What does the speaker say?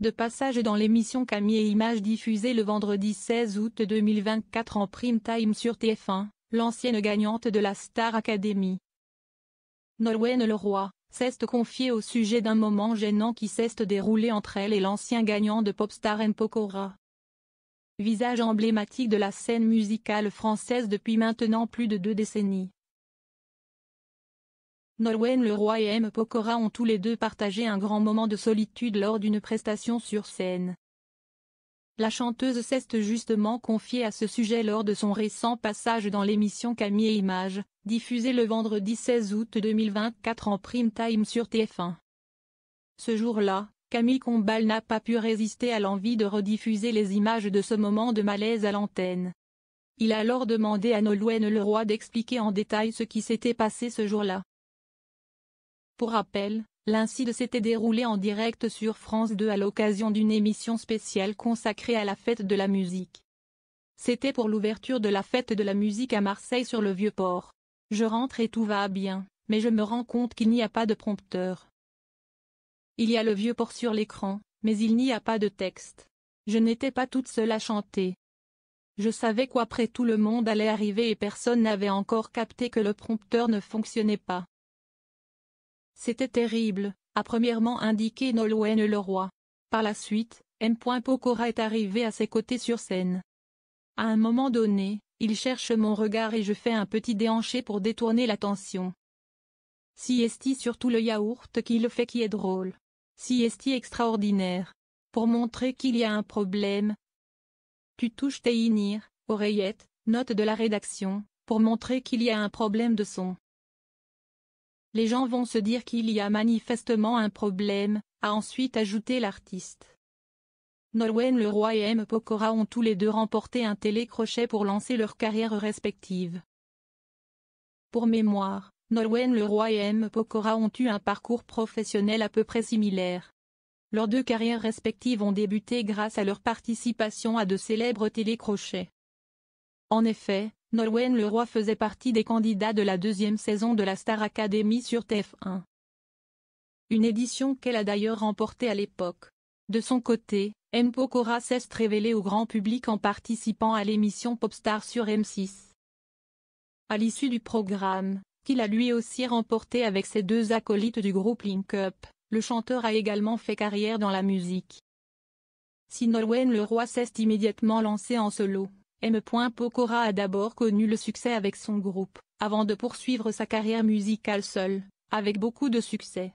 De passage dans l'émission Camille et Images diffusée le vendredi 16 août 2024 en prime time sur TF1, l'ancienne gagnante de la Star Academy, Nolwenn Leroy, s'est confiée au sujet d'un moment gênant qui s'est déroulé entre elle et l'ancien gagnant de Popstars M. Pokora. Visage emblématique de la scène musicale française depuis maintenant plus de 2 décennies. Nolwenn Leroy et M. Pokora ont tous les deux partagé un grand moment de solitude lors d'une prestation sur scène. La chanteuse s'est justement confiée à ce sujet lors de son récent passage dans l'émission Camille et Images, diffusée le vendredi 16 août 2024 en prime time sur TF1. Ce jour-là, Camille Combal n'a pas pu résister à l'envie de rediffuser les images de ce moment de malaise à l'antenne. Il a alors demandé à Nolwenn Leroy d'expliquer en détail ce qui s'était passé ce jour-là. Pour rappel, l'incident s'était déroulé en direct sur France 2 à l'occasion d'une émission spéciale consacrée à la fête de la musique. C'était pour l'ouverture de la fête de la musique à Marseille sur le Vieux-Port. Je rentre et tout va bien, mais je me rends compte qu'il n'y a pas de prompteur. Il y a le Vieux-Port sur l'écran, mais il n'y a pas de texte. Je n'étais pas toute seule à chanter. Je savais qu'après tout le monde allait arriver et personne n'avait encore capté que le prompteur ne fonctionnait pas. C'était terrible, a premièrement indiqué Nolwenn Leroy. Par la suite, M. Pokora est arrivé à ses côtés sur scène. À un moment donné, il cherche mon regard et je fais un petit déhanché pour détourner l'attention. Si esti surtout le yaourt qui le fait qui est drôle. Si esti extraordinaire. Pour montrer qu'il y a un problème. Tu touches tes in-ear, oreillette, note de la rédaction, pour montrer qu'il y a un problème de son. Les gens vont se dire qu'il y a manifestement un problème, a ensuite ajouté l'artiste. Nolwenn Leroy et M. Pokora ont tous les deux remporté un télécrochet pour lancer leurs carrières respectives. Pour mémoire, Nolwenn Leroy et M. Pokora ont eu un parcours professionnel à peu près similaire. Leurs deux carrières respectives ont débuté grâce à leur participation à de célèbres télécrochets. En effet, Nolwenn Leroy faisait partie des candidats de la 2e saison de la Star Academy sur TF1. Une édition qu'elle a d'ailleurs remportée à l'époque. De son côté, M. Pokora s'est révélé au grand public en participant à l'émission Popstars sur M6. À l'issue du programme, qu'il a lui aussi remporté avec ses deux acolytes du groupe Link Up, le chanteur a également fait carrière dans la musique. Si Nolwenn Leroy s'est immédiatement lancé en solo, M. Pokora a d'abord connu le succès avec son groupe, avant de poursuivre sa carrière musicale seule, avec beaucoup de succès.